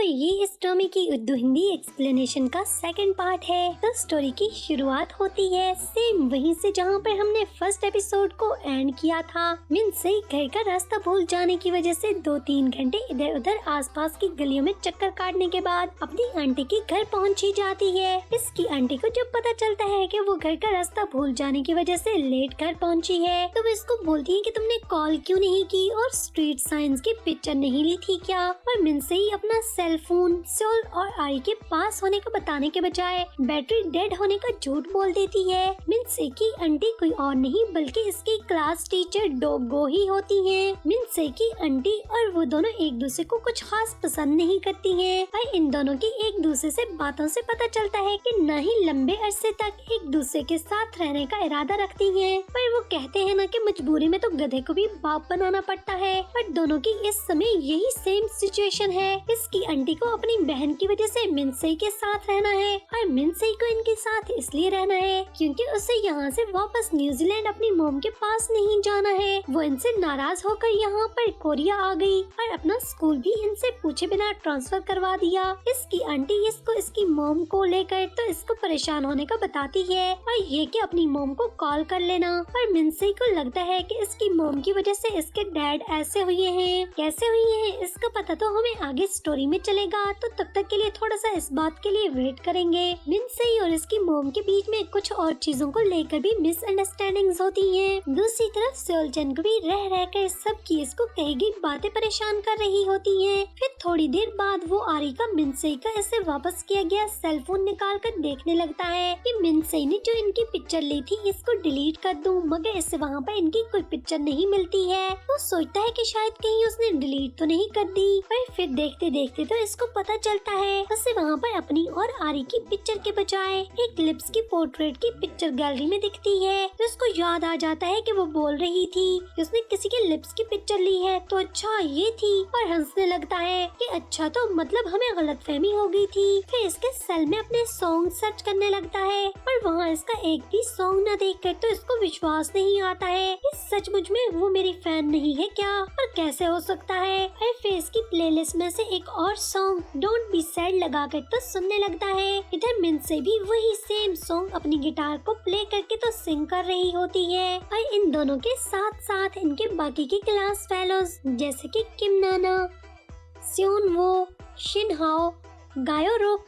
तो ये इस ड्रामे की उर्दू हिंदी एक्सप्लेनेशन का सेकंड पार्ट है। तो स्टोरी की शुरुआत होती है सेम वहीं से जहाँ पर हमने फर्स्ट एपिसोड को एंड किया था। मिनसे घर का रास्ता भूल जाने की वजह से 2-3 घंटे इधर उधर आसपास की गलियों में चक्कर काटने के बाद अपनी आंटी के घर पहुँची जाती है। इसकी आंटी को जब पता चलता है कि वो घर का रास्ता भूल जाने की वजह से लेट घर पहुँची है, तो वो इसको बोलती है कि तुमने कॉल क्यों नहीं की और स्ट्रीट साइंस की पिक्चर नहीं ली थी क्या। और मिनसे ही अपना सेल फोन सोल और आई के पास होने का बताने के बजाय बैटरी डेड होने का झूठ बोल देती है। मिनसे की आंटी कोई और नहीं बल्कि इसकी क्लास टीचर डोगो ही होती है। मिनसे की आंटी और वो दोनों एक दूसरे को कुछ खास पसंद नहीं करती हैं और इन दोनों की एक दूसरे से बातों से पता चलता है कि न ही लंबे अरसे तक एक दूसरे के साथ रहने का इरादा रखती हैं। पर वो कहते हैं ना कि मजबूरी में तो गधे को भी बाप बनाना पड़ता है। पर दोनों की इस समय यही सेम सिचुएशन है। इसकी आंटी को अपनी बहन की वजह से मिनसे के साथ रहना है और मिनसे को इनके साथ इसलिए रहना है क्योंकि उसे यहाँ से वापस न्यूजीलैंड अपनी मॉम के पास नहीं जाना है। वो इनसे नाराज होकर यहाँ पर कोरिया आ गई और अपना स्कूल भी इनसे पूछे बिना ट्रांसफर करवा दिया। इसकी आंटी इसको इसकी मॉम को लेकर तो इसको परेशान होने का बताती है और ये कि अपनी मॉम को कॉल कर लेना। पर मिनसे को लगता है कि इसकी मॉम की वजह से इसके डैड ऐसे हुए हैं, कैसे हुए हैं इसका पता तो हमें आगे स्टोरी में चलेगा। तो तब तक के लिए थोड़ा सा इस बात के लिए वेट करेंगे। मिनसे और इसकी मॉम के बीच में कुछ और चीजों को लेकर भी मिसअंडरस्टैंडिंग्स होती हैं। दूसरी तरफ सेओलचन को भी रह रहकर सबकी इसको कही गई बातें परेशान कर रही होती हैं। फिर थोड़ी देर बाद वो आरी का मिनसे का इसे वापस किया गया सेल फोन निकाल कर देखने लगता है कि मिनसे ने जो इनकी पिक्चर ली थी इसको डिलीट कर दूं, मगर इससे वहाँ पर इनकी कोई पिक्चर नहीं मिलती है। वो सोचता है कि शायद कहीं उसने डिलीट तो नहीं कर दी। पर फिर देखते देखते तो इसको पता चलता है उसे वहाँ पर अपनी और आरी की पिक्चर के बजाय एक लिप्स की पोर्ट्रेट की पिक्चर गैलरी में दिखती है। तो उसको याद आ जाता है कि वो बोल रही थी कि उसने किसी के लिप्स की पिक्चर ली है, तो अच्छा ये थी। और हंसने लगता है कि अच्छा तो मतलब हमें गलतफहमी हो गई थी। फिर इसके सेल में अपने सॉन्ग सर्च करने लगता है पर वहाँ इसका एक भी सॉन्ग न देखकर तो इसको विश्वास नहीं आता है कि सचमुच में वो मेरी फैन नहीं है क्या, और कैसे हो सकता है। फिर इसकी प्लेलिस्ट में से एक और सॉन्ग डोंट बी सैड लगाकर तो सुनने लगता है। इधर मिनसे भी वही सेम सॉन्ग अपनी गिटार को प्ले करके तो सिंग कर रही होती है और इन दोनों के साथ साथ इनके बाकी के क्लास फेलोज जैसे कि किम नाना, सियोन वो, शिन हाओ, गायो रोक,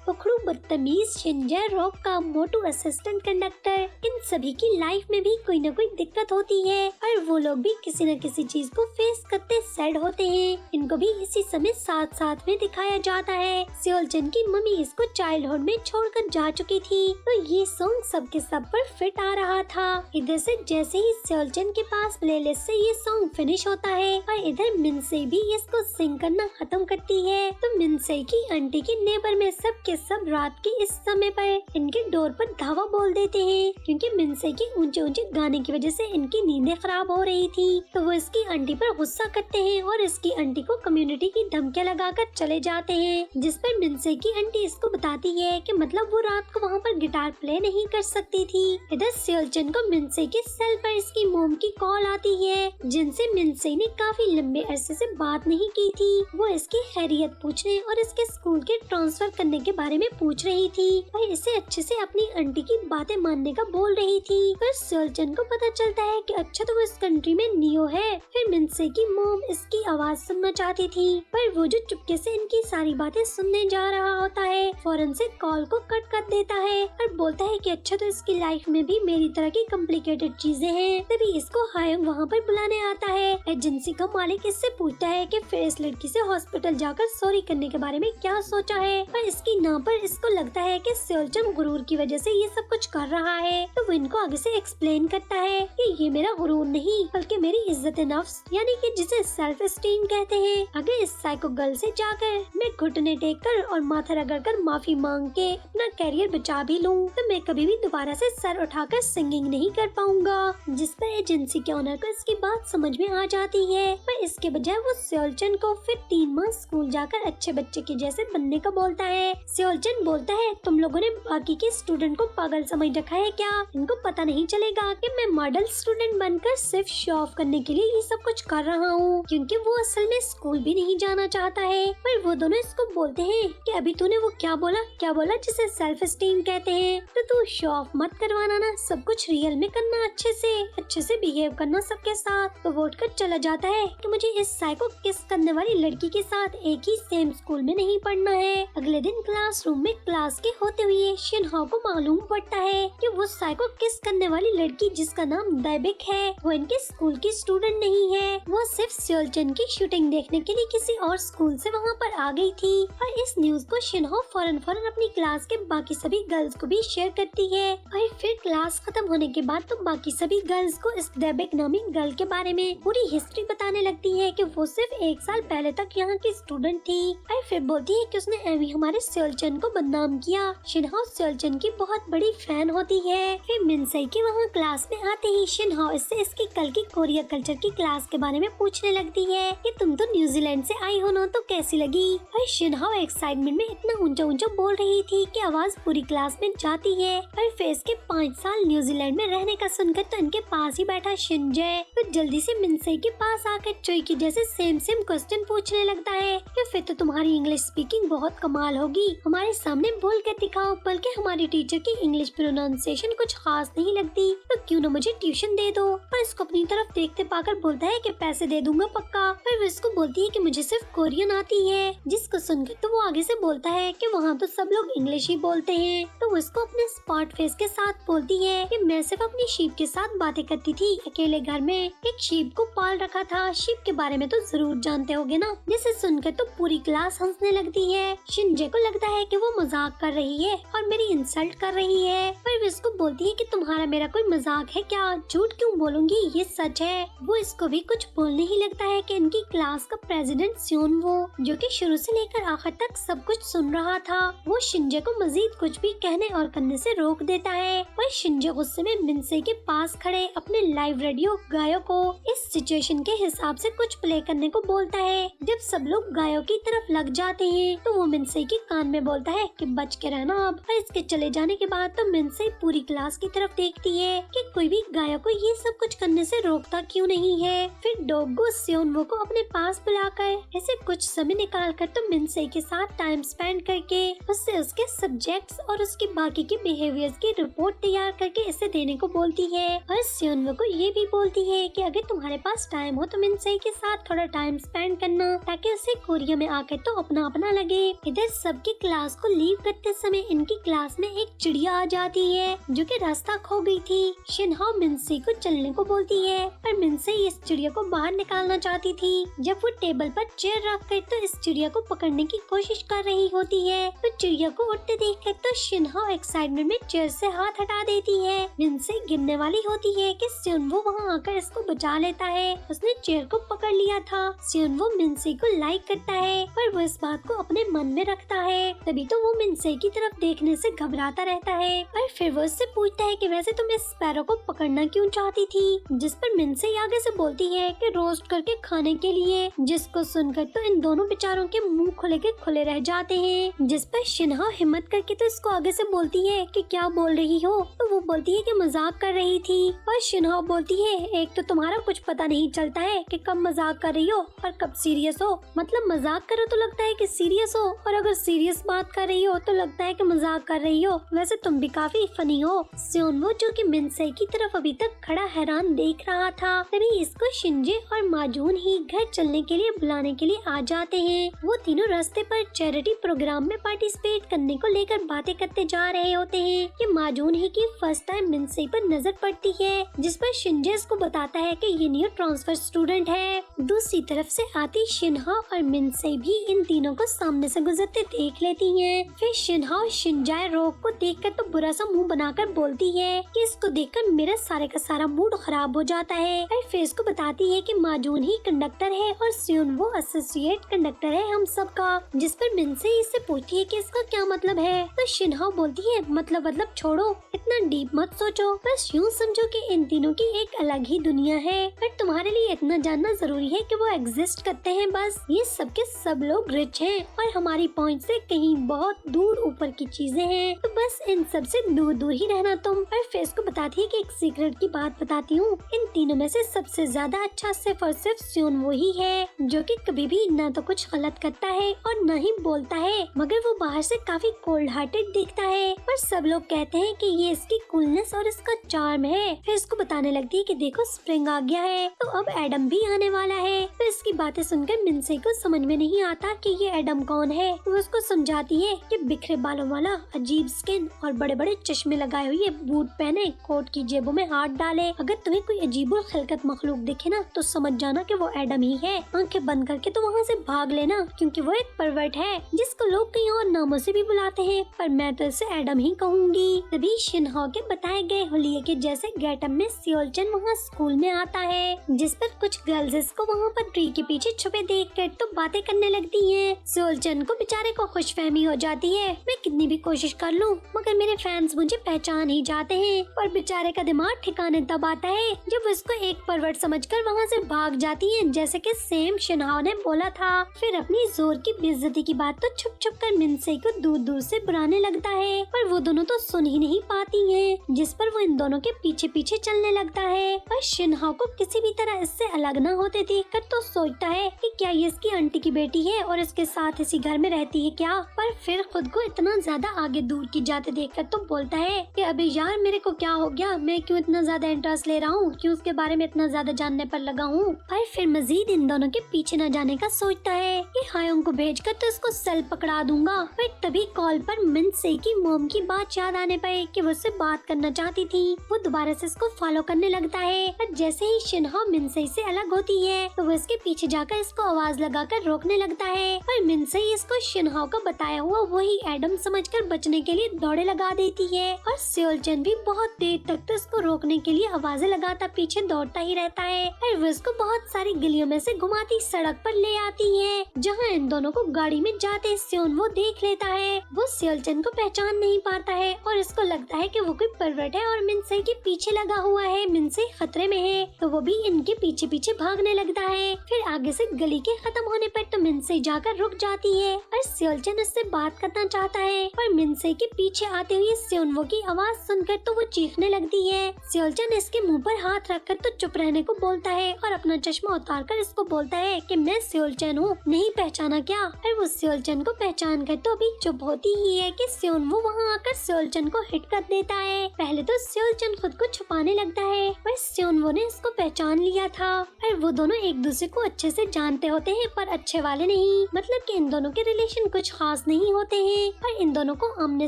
पखड़ू बदतमीज शिंजर रॉक का मोटू असिस्टेंट कंडक्टर, इन सभी की लाइफ में भी कोई न कोई दिक्कत होती है और वो लोग भी किसी न किसी चीज को फेस करते सैड होते हैं। इनको भी इसी समय साथ साथ में दिखाया जाता है। सेओलचन की मम्मी इसको चाइल्डहुड में छोड़कर जा चुकी थी, तो ये सॉन्ग सबके सब पर फिट आ रहा था। इधर से जैसे ही सेओलचन के पास प्लेलिस्ट से ये सॉन्ग फिनिश होता है और इधर मिनसे भी इसको सिंग करना खत्म करती है, तो मिनसे की आंटी के नेबर में सब रात के इस समय पर इनके डोर पर धावा बोल देते हैं क्योंकि मिनसे के ऊंचे ऊंचे गाने की वजह से इनकी नींदें खराब हो रही थी। तो वो इसकी आंटी पर गुस्सा करते हैं और इसकी आंटी को कम्युनिटी की धमकियां लगाकर चले जाते हैं, जिस पर मिनसे की आंटी इसको बताती है कि मतलब वो रात को वहाँ पर गिटार प्ले नहीं कर सकती थी। इधर सेओलचन को मिनसे के सेल पर इसकी मोम की कॉल आती है जिनसे मिनसे ने काफी लंबे अरसे से बात नहीं की थी। वो इसकी खैरियत पूछने और इसके स्कूल के ट्रांसफर करने के बारे में पूछ रही थी और इसे अच्छे से अपनी आंटी की बातें मानने का बोल रही थी। पर सेओलचन को पता चलता है कि अच्छा तो वो इस कंट्री में नियो है। फिर मिनसे की मोम इसकी आवाज सुनना चाहती थी पर वो जो चुपके से इनकी सारी बातें सुनने जा रहा होता है फौरन से कॉल को कट कर देता है और बोलता है कि अच्छा तो इसकी लाइफ में भी मेरी तरह की कॉम्प्लिकेटेड चीजें हैं। तभी इसको हायम वहाँ पर बुलाने आता है। एजेंसी का मालिक इससे पूछता है कि फिर इस लड़की से हॉस्पिटल जाकर सॉरी करने के बारे में क्या सोचा है, पर इसकी ना पर इसको लगता है कि सेओलचन गुरूर की वजह से ये सब कुछ कर रहा है। तो वो इनको आगे से एक्सप्लेन करता है कि ये मेरा गुरूर नहीं बल्कि मेरी इज्जत नफ्स यानी कि जिसे सेल्फ एस्टीम कहते हैं। अगर इस साइको गर्ल से जाकर मैं घुटने टेक कर और माथा रगड़ कर माफी मांग के अपना कैरियर बचा भी लूँ तो मैं कभी भी दोबारा से सर उठाकर सिंगिंग नहीं कर पाऊंगा। जिस पर एजेंसी के ओनर को इसकी बात समझ में आ जाती है, पर इसके बजाय वो सेओलचन को फिर 3 माह स्कूल जाकर अच्छे बच्चे के जैसे बनने का बोलता है। सेओलचन बोलता है, तुम लोगों ने बाकी के स्टूडेंट को पागल समझ रखा है क्या? इनको पता नहीं चलेगा कि मैं मॉडल स्टूडेंट बनकर सिर्फ शो ऑफ करने के लिए ये सब कुछ कर रहा हूँ, क्योंकि वो असल में स्कूल भी नहीं जाना चाहता है। पर वो दोनों इसको बोलते हैं कि अभी तूने वो क्या बोला जिसे सेल्फ एस्टीम कहते हैं। तो तू शो ऑफ मत करवाना ना, सब कुछ रियल में करना, अच्छे से बिहेव करना सबके साथ। तो वोट कर चला जाता है कि मुझे इस साइको किस करने वाली लड़की के साथ एक ही सेम स्कूल में नहीं पढ़ना है। अगले दिन क्लासरूम में क्लास के होते हुए शिनहो को मालूम पड़ता है कि वो साइको किस करने वाली लड़की जिसका नाम दैबिक है, वो इनके स्कूल की स्टूडेंट नहीं है। वो सिर्फ सेओलचन की शूटिंग देखने के लिए किसी और स्कूल से वहाँ पर आ गई थी। और इस न्यूज को शिनहो फौरन अपनी क्लास के बाकी सभी गर्ल्स को भी शेयर करती है। और फिर क्लास खत्म होने के बाद तो बाकी सभी गर्ल्स को इस दैबिक नामी गर्ल के बारे में पूरी हिस्ट्री बताने लगती है कि वो सिर्फ 1 साल पहले तक यहाँ की स्टूडेंट थी। और फिर बोलती है कि उसने एवी हमारे सेओलचन को बदनाम किया। शिनहो सेओलचन की बहुत बड़ी फैन होती है। फिर मिनसे के वहाँ क्लास में आते ही शिनहो इससे इसकी कल की कोरिया कल्चर की क्लास के बारे में पूछने लगती है कि तुम तो न्यूजीलैंड से आई हो ना, तो कैसी लगी? और शिनहो एक्साइटमेंट में इतना ऊंचा बोल रही थी कि आवाज पूरी क्लास में जाती है। और फेस के 5 साल न्यूजीलैंड में रहने का सुनकर तो इनके पास ही बैठा शिनजे तो जल्दी से मिनसे के पास आकर चोई की जैसे सेम क्वेश्चन पूछने लगता है कि फिर तो तुम्हारी इंग्लिश स्पीकिंग बहुत कमाल होगी, हमारे सामने बोल कर दिखाओ। बल्कि हमारी टीचर की इंग्लिश प्रोनाउंसिएशन कुछ खास नहीं लगती, तो क्यों न मुझे ट्यूशन दे दो। पर इसको अपनी तरफ देखते पाकर बोलता है कि पैसे दे दूंगा पक्का। पर वो इसको बोलती है कि मुझे सिर्फ कोरियन आती है। जिसको सुनकर तो वो आगे से बोलता है कि वहाँ तो सब लोग इंग्लिश ही बोलते हैं। तो वो इसको अपने स्पॉट फेस के साथ बोलती है कि मैं सिर्फ अपनी शीप के साथ बातें करती थी अकेले घर में, एक शीप को पाल रखा था। शीप के बारे में तो जरूर जानते होगे ना। जिसे सुनकर तो पूरी क्लास हंसने लगती है। शिनजे को लगता है कि वो मजाक कर रही है और मेरी इंसल्ट कर रही है। पर वो इसको बोलती है कि तुम्हारा मेरा कोई मजाक है क्या, झूठ क्यों बोलूंगी, ये सच है। वो इसको भी कुछ बोलने ही लगता है कि इनकी क्लास का प्रेसिडेंट सियोन वो, जो कि शुरू से लेकर आखिर तक सब कुछ सुन रहा था, वो शिनजे को मजीद कुछ भी कहने और करने से रोक देता है। पर शिनजे गुस्से में मिनसे के पास खड़े अपने लाइव रेडियो गायों को इस सिचुएशन के हिसाब से कुछ प्ले करने को बोलता है। जब सब लोग गायों की तरफ लग जाते हैं तो वो मिनसे के कान में बोलता है कि बच के रहना अब। और इसके चले जाने के बाद तो मिनसे पूरी क्लास की तरफ देखती है कि कोई भी गायों को ये सब कुछ करने से रोकता क्यों नहीं है। फिर डोगो सियोनवो को अपने पास बुलाकर ऐसे कुछ समय निकाल कर तो मिनसे के साथ टाइम स्पेंड करके उससे उसके सब्जेक्ट्स और उसकी बाकी के बिहेवियर्स की रिपोर्ट तैयार करके इसे देने को बोलती है। और सियोनवो को ये भी बोलती है कि अगर तुम्हारे पास टाइम हो तो मिनसे के साथ थोड़ा टाइम स्पेंड करना, ताकि उसे कोरिया में आकर तो अपना अपना लगे। इधर सबकी क्लास को लीव करते समय इनकी क्लास में एक चिड़िया आ जाती है जो कि रास्ता खो गई थी। शिनहो मिनसे को चलने को बोलती है, पर मिनसे इस चिड़िया को बाहर निकालना चाहती थी। जब वो टेबल पर चेयर रख कर तो इस चिड़िया को पकड़ने की कोशिश कर रही होती है, तो चिड़िया को उड़ते देखकर तो शिनहो एक्साइटमेंट में चेयर से हाथ हटा देती है। मिनसे गिरने वाली होती है कि सियोनवो वहाँ आकर इसको बचा लेता है, उसने चेयर को पकड़ लिया था। सियोनवो मिनसे को लाइक करता है, पर वो इस बात को अपने मन में रखता है, तभी तो वो मिनसे की तरफ देखने से घबराता रहता है। और फिर वो उससे पूछता है कि वैसे तुम इस स्पैरो को पकड़ना क्यों चाहती थी, जिस पर मिनसे आगे से बोलती है कि रोस्ट करके खाने के लिए। जिसको सुनकर तो इन दोनों बेचारों के मुंह खुले के खुले रह जाते हैं। जिस पर शिनहो हिम्मत करके तो इसको आगे से बोलती है कि क्या बोल रही हो, तो वो बोलती है कि मजाक कर रही थी। और शिनहो बोलती है एक तो तुम्हारा कुछ पता नहीं चलता है कि कब मजाक कर रही हो और कब सीरियस हो। मतलब मजाक करो तो लगता है कि सीरियस हो, और अगर सीरियस बात कर रही हो तो लगता है कि मजाक कर रही हो। वैसे तुम भी काफी फनी हो। सियोनवो जो कि मिनसे की तरफ अभी तक खड़ा हैरान देख रहा था, तभी इसको शिनजे और माजून ही घर चलने के लिए बुलाने के लिए आ जाते हैं। वो तीनों रास्ते पर चैरिटी प्रोग्राम में पार्टिसिपेट करने को लेकर बातें करते जा रहे होते हैं कि माजून ही की फर्स्ट टाइम मिनसे पर नजर पड़ती है, जिस पर शिनजे इसको बताता है कि ये न्यू ट्रांसफर स्टूडेंट है। दूसरी तरफ से आती शिनहो और मिनसे भी इन तीनों को सामने से गुजरते देख लेती हैं। फिर शिनहो शिनजाए रोक को देखकर तो बुरा सा मुंह बनाकर बोलती है कि इसको देखकर मेरा सारे का सारा मूड खराब हो जाता है। और फिर इसको बताती है कि माजून ही कंडक्टर है और सियोनवो एसोसिएट कंडक्टर है हम सब का। जिस पर मिनसे इससे पूछती है कि इसका क्या मतलब है, तो शिनहो बोलती है मतलब छोड़ो, इतना डीप मत सोचो, बस यूँ समझो कि इन तीनों की एक अलग ही दुनिया है। पर तुम्हारे लिए इतना जानना जरूरी है कि वो एग्जिस्ट करते हैं। बस ये सब के सब लोग रिच हैं और हमारी पहुंच से कहीं नहीं, बहुत दूर ऊपर की चीजें हैं, तो बस इन सब से दूर दूर ही रहना तुम। और फिर इसको बताती है कि एक सीक्रेट की बात बताती हूँ, इन तीनों में से सबसे ज्यादा अच्छा सिर्फ और सिर्फ स्योन वो ही है जो कि कभी भी ना तो कुछ गलत करता है और न ही बोलता है, मगर वो बाहर से काफी कोल्ड हार्टेड दिखता है। पर सब लोग कहते हैं कि ये इसकी कूलनेस और इसका चार्म है। फिर इसको बताने लगती है कि देखो स्प्रिंग आ गया है, तो अब एडम भी आने वाला है। तो इसकी बातें सुनकर मिनसे को समझ में नहीं आता कि ये एडम कौन है। वो उसको समझाती है कि बिखरे बालों वाला, अजीब स्किन और बड़े बड़े चश्मे लगाए हुए, बूट पहने, कोट की जेबों में हाथ डाले, अगर तुम्हें कोई अजीब और खिलकत मखलूक दिखे ना तो समझ जाना कि वो एडम ही है। आंखें बंद करके तो वहाँ से भाग लेना, क्योंकि वो एक परवर्ट है जिसको लोग कई और नामों से भी बुलाते हैं, पर मैं तो इसे एडम ही कहूँगी। तभी शिनहो के बताए गए हुलिये के जैसे गेटअप में सियोलचन वहाँ स्कूल में आता है, जिस पर कुछ गर्ल्स इसको वहाँ पर ट्री के पीछे छुपे देखकर तो बातें करने लगती हैं। सियोलचन को बेचारे को खुशफहमी हो जाती है, मैं कितनी भी कोशिश कर लूँ मगर मेरे फैंस मुझे पहचान ही जाते हैं। पर बेचारे का दिमाग ठिकाने तब आता है जब उसको एक परवर्ट समझकर वहाँ से भाग जाती है, जैसे कि सेम शिनहो ने बोला था। फिर अपनी जोर की बेइज्जती की बात तो छुप छुप कर मिनसे को दूर दूर से बुलाने लगता है, पर वो दोनों तो सुन ही नहीं पाती हैं, जिस पर वो इन दोनों के पीछे पीछे चलने लगता है। पर शिनहो को किसी भी तरह इससे अलग न होते देखकर तो सोचता है कि क्या ये इसकी आंटी की बेटी है और इसके साथ इसी घर में रहती है क्या। पर फिर खुद को इतना ज्यादा आगे दूर की जाते देखकर तो बोलता है कि अबे यार मेरे को क्या हो गया, मैं क्यों इतना ज्यादा इंटरेस्ट ले रहा हूँ, क्यों उसके बारे में इतना ज्यादा जानने पर लगा हूँ। पर फिर मजीद इन दोनों के पीछे न जाने का सोचता है कि हायोंग को भेजकर तो इसको सेल पकड़ा दूंगा। फिर तभी कॉल पर मिनसे की मोम की बात याद आने पर कि वो उससे बात करना चाहती थी। वो दोबारा से इसको फॉलो करने लगता है, पर जैसे ही शिनहो मिनसे से अलग होती है तो वो इसके पीछे जाकर इसको आवाज लगाकर रोकने लगता है। पर मिनसे इसको शिनहो का बताया हुआ वही एडम समझकर बचने के लिए दौड़े लगा देती है, और सियोलचन भी बहुत देर तक तो इसको रोकने के लिए आवाजें लगाता पीछे दौड़ता ही रहता है। फिर वो इसको बहुत सारी गलियों में से घुमाती सड़क पर ले आती है, जहाँ इन दोनों को गाड़ी में जाते स्योन वो देख लेता है। वो सियोलचन को पहचान नहीं पाता है और इसको लगता है कि वो कोई परवर्ट है और मिनसे के पीछे लगा हुआ है, मिनसे खतरे में है, तो वो भी इनके पीछे पीछे भागने लगता है। फिर आगे से गली के खत्म होने पर तो मिनसे जाकर रुक जाती है और सियोलचन उससे बात करना चाहता है, पर मिनसे के पीछे आते हुए सियोनवो की आवाज सुनकर तो वो चीखने लगती है। सियोलचन इसके मुंह पर हाथ रखकर तो चुप रहने को बोलता है और अपना चश्मा उतारकर इसको बोलता है कि मैं सियोलचन हूँ, नहीं पहचाना क्या। और वो सियोलचन को पहचान कर तो अभी चुप होती ही है कि सियोनवो वहाँ आकर सियोलचन को हिट कर देता है। पहले तो सियोलचन खुद को छुपाने लगता है, पर सियोनवो ने इसको पहचान लिया था। पर वो दोनों एक दूसरे को अच्छे से जानते होते हैं, पर अच्छे वाले नहीं, मतलब कि इन दोनों के रिलेशन कुछ खास नहीं होते हैं। पर इन दोनों को आमने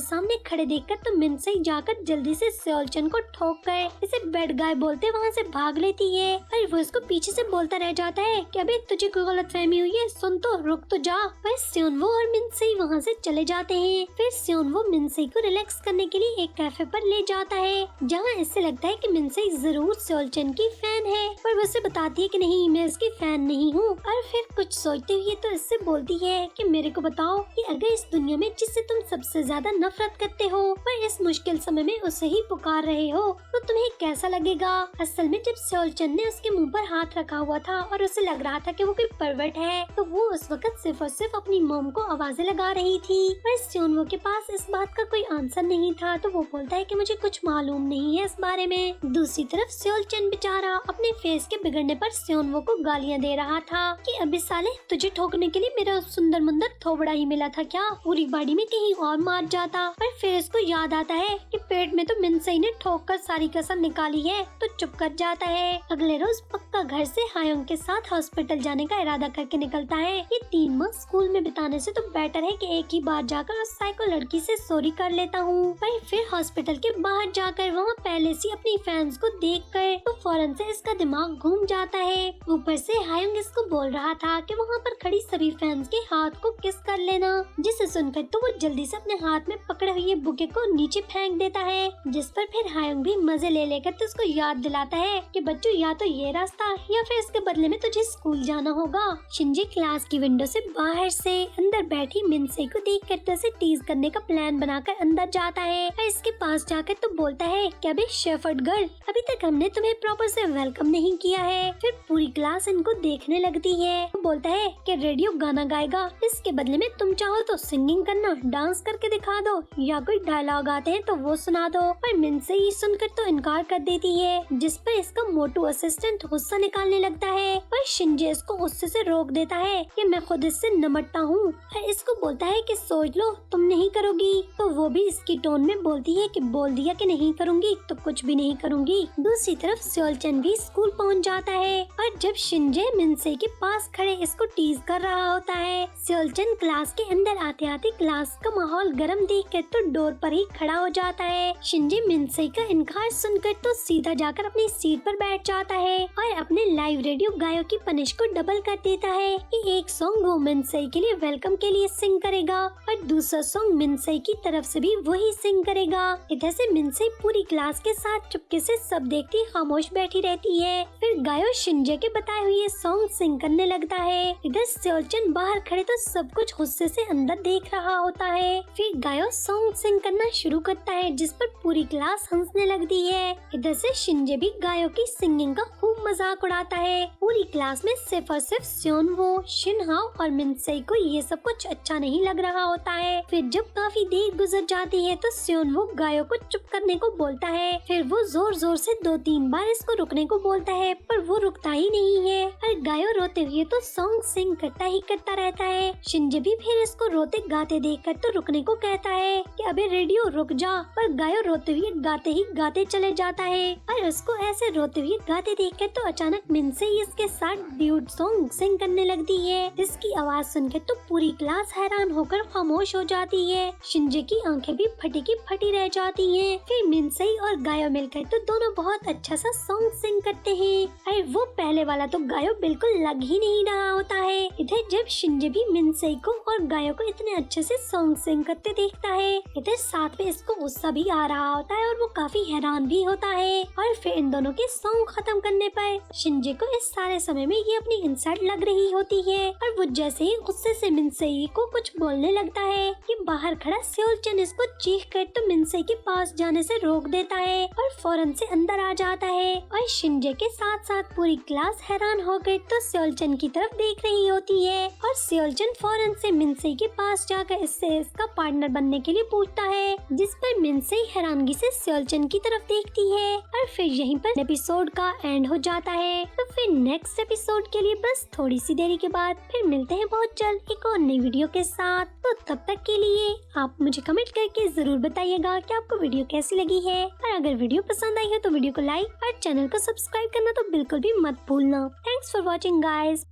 सामने खड़े देखकर तो मिनसे जाकर जल्दी से सियोलचन को ठोक कर इसे बैड गाय बोलते वहाँ से भाग लेती है। और वो इसको पीछे से बोलता रह जाता है कि अबे तुझे कोई गलतफहमी हुई है, सुन तो, रुक तो जा। पर सियोनवो और मिनसे वहाँ से चले जाते हैं। फिर सियोनवो मिनसे को रिलैक्स करने के लिए एक कैफे पर ले जाता है, जहाँ इससे लगता है कि मिनसे जरूर सियोलचन की फैन है, पर वो उसे बताती है कि नहीं, मैं इसकी फैन नहीं हूँ। और फिर कुछ सोचते हुए तो इससे बोलती है कि मेरे को बताओ कि अगर इस दुनिया में जिससे तुम सबसे ज्यादा नफरत करते हो पर इस मुश्किल समय में उसे ही पुकार रहे हो तो तुम्हें कैसा लगेगा। असल में जब सियोलचन ने उसके मुंह पर हाथ रखा हुआ था और उसे लग रहा था कि वो कोई परवर्ट है, तो वो उस वक्त सिर्फ और सिर्फ अपनी मॉम को आवाजें लगा रही थी। पर सियोनवो के पास इस बात का कोई आंसर नहीं था, तो वो बोलता है कि मुझे कुछ मालूम नहीं है इस बारे में। दूसरी तरफ सियोलचन बेचारा अपने फेस के बिगड़ने पर सियोनवो को गालियाँ दे रहा था कि अबे साले, तुझे ठोकने के लिए मेरा सुंदर मुंदर थोबड़ा ही मिला था क्या, पूरी बॉडी में कहीं और मार जाता। पर फिर इसको याद आता है कि पेट में तो मिनसे ने ठोक कर सारी कसम निकाली है, तो चुप कर जाता है। अगले रोज पक्का घर से हायोंग के साथ हॉस्पिटल जाने का इरादा करके निकलता है। ये 3 माह स्कूल में बिताने से तो बेटर है कि एक ही बार जाकर उस साइको लड़की से सॉरी कर लेता हूँ। पर फिर हॉस्पिटल के बाहर जाकर वहाँ पहले से अपनी फैंस को देख कर तो फौरन से इसका दिमाग घूम जाता है। ऊपर से हायोंग इसको बोल रहा था कि वहाँ पर खड़ी सभी फैंस के हाथ को किस कर लेना, जिसे सुनकर तो वो जल्दी से अपने हाथ में पकड़े हुए बुके को नीचे फेंक देता है, जिस पर फिर हायोंग भी मजे ले लेकर तो उसको याद दिलाता है कि बच्चों या तो ये रास्ता या फिर इसके बदले में तुझे स्कूल जाना होगा। शिंजी क्लास की विंडो से बाहर से अंदर बैठी मिनसे को देख कर तो उसे टीज करने का प्लान बनाकर अंदर जाता है और इसके पास जाकर तो बोलता है कि अबे शेफर्ड गर्ल, अभी तक हमने तुम्हें प्रॉपर से वेलकम नहीं किया है। फिर पूरी क्लास इनको देखने लगती है। वो बोलता है कि रेडियो गाना गाएगा, इसके बदले में तुम चाहो तो सिंगिंग करना, डांस करके दिखा दो या कोई डायलॉग आते हैं तो वो सुना दो। पर मिनसे ये सुनकर तो इनकार कर देती है, जिस पर इसका मोटू असिस्टेंट गुस्सा निकालने लगता है। पर शिंजे इसको गुस्से से रोक देता है कि मैं खुद इससे निपटता हूँ, और इसको बोलता है कि सोच लो तुम नहीं करोगी। तो वो भी इसकी टोन में बोलती है कि बोल दिया कि नहीं करूँगी तो कुछ भी नहीं करूँगी। दूसरी तरफ सेओल-चन भी स्कूल पहुँच जाता है, और जब शिंजे मिनसे के पास खड़े इसको टीज कर रहा होता है। सेओल-चन क्लास के अंदर आते आते क्लास का माहौल गर्म देखकर तो डोर पर ही खड़ा हो जाता है। शिंजे मिनसे का इनकार सुनकर तो सीधा जाकर अपनी सीट पर बैठ जाता है और अपने लाइव रेडियो गायों की पनिश को डबल कर देता है कि एक सॉन्ग वो मिनसे के लिए वेलकम के लिए सिंग करेगा और दूसरा सॉन्ग मिनसे की तरफ से भी वही सिंग करेगा। इधर से मिनसे पूरी क्लास के साथ चुपके से सब देखती खामोश बैठी रहती है। फिर गायो शिंजे के बताए हुए सॉन्ग सिंग करने लगता है। इधर सेओल-चन बाहर खड़े तो सब कुछ गुस्से से अंदर देख रहा होता है। फिर गायो सॉन्ग सिंग करना शुरू करता है, जिस पर पूरी क्लास हंसने लगती है। इधर से शिंजे भी गायो की सिंगिंग का खूब मजाक उड़ाता है। पूरी क्लास में सिर्फ और सिर्फ सेओनवो, शिनहाओ और मिनसे को ये सब कुछ अच्छा नहीं लग रहा होता है। फिर जब काफी देर गुजर जाती है तो सेओनवो गायो को चुप करने को बोलता है। फिर वो जोर जोर से 2-3 बार इसको रुकने को बोलता है, पर वो रुकता ही नहीं है और गायो रोते हुए तो सॉन्ग सिंग करता ही करता रहता है। शिंजे भी फिर इसको रोते गाते देखकर तो रुकने को कहता है कि अबे रेडियो रुक जा, पर गायो रोते हुए गाते ही गाते चले जाता है। और उसको ऐसे रोते हुए गाते देखकर तो अचानक मिनसे इसके साथ ड्यूट सॉन्ग सिंग करने लगती है, जिसकी आवाज सुनकर तो पूरी क्लास हैरान होकर खामोश हो जाती है। शिंजे की आंखें भी फटी की फटी रह जाती हैं। फिर मिनसे और गायो मिलकर तो दोनों बहुत अच्छा सा सॉन्ग सिंग करते हैं। अरे वो पहले वाला तो गायो बिल्कुल लग ही नहीं रहा होता है। इधर जब शिंजे भी मिनसे को और गायो को इतने अच्छे से सॉन्ग सिंग करते देखता है, इधर साथ में इसको गुस्सा भी आ रहा होता है और वो काफी हैरान भी होता है। और फिर इन दोनों के सॉन्ग खत्म करने पर शिंजे को इस सारे समय में ये अपनी इंसल्ट लग रही होती है, और वो जैसे ही गुस्से से मिनसे को कुछ बोलने लगता है कि बाहर खड़ा सेओल-चन इसको चीख कर तो मिनसे के पास जाने से रोक देता है और फौरन से अंदर आ जाता है। और शिंजे के साथ साथ पूरी क्लास हैरान होकर तो सेओल-चन की तरफ देख रही होती है, और सेओल-चन फौरन से मिनसे के पास जाकर इससे इसका पार्टनर बनने के लिए पूछता है, जिस पर मिनसे हैरानगी से सेओल-चन की तरफ देखती है। और फिर यहीं पर एपिसोड का एंड हो जाता है। तो फिर नेक्स्ट एपिसोड के लिए बस थोड़ी सी देरी के बाद फिर मिलते हैं बहुत जल्द एक और नई वीडियो के साथ। तो तब तक के लिए आप मुझे कमेंट करके जरूर बताइएगा कि आपको वीडियो कैसी लगी है, और अगर वीडियो पसंद आई है तो वीडियो को लाइक और चैनल को सब्सक्राइब करना तो बिल्कुल भी मत भूलना। Thanks for watching guys.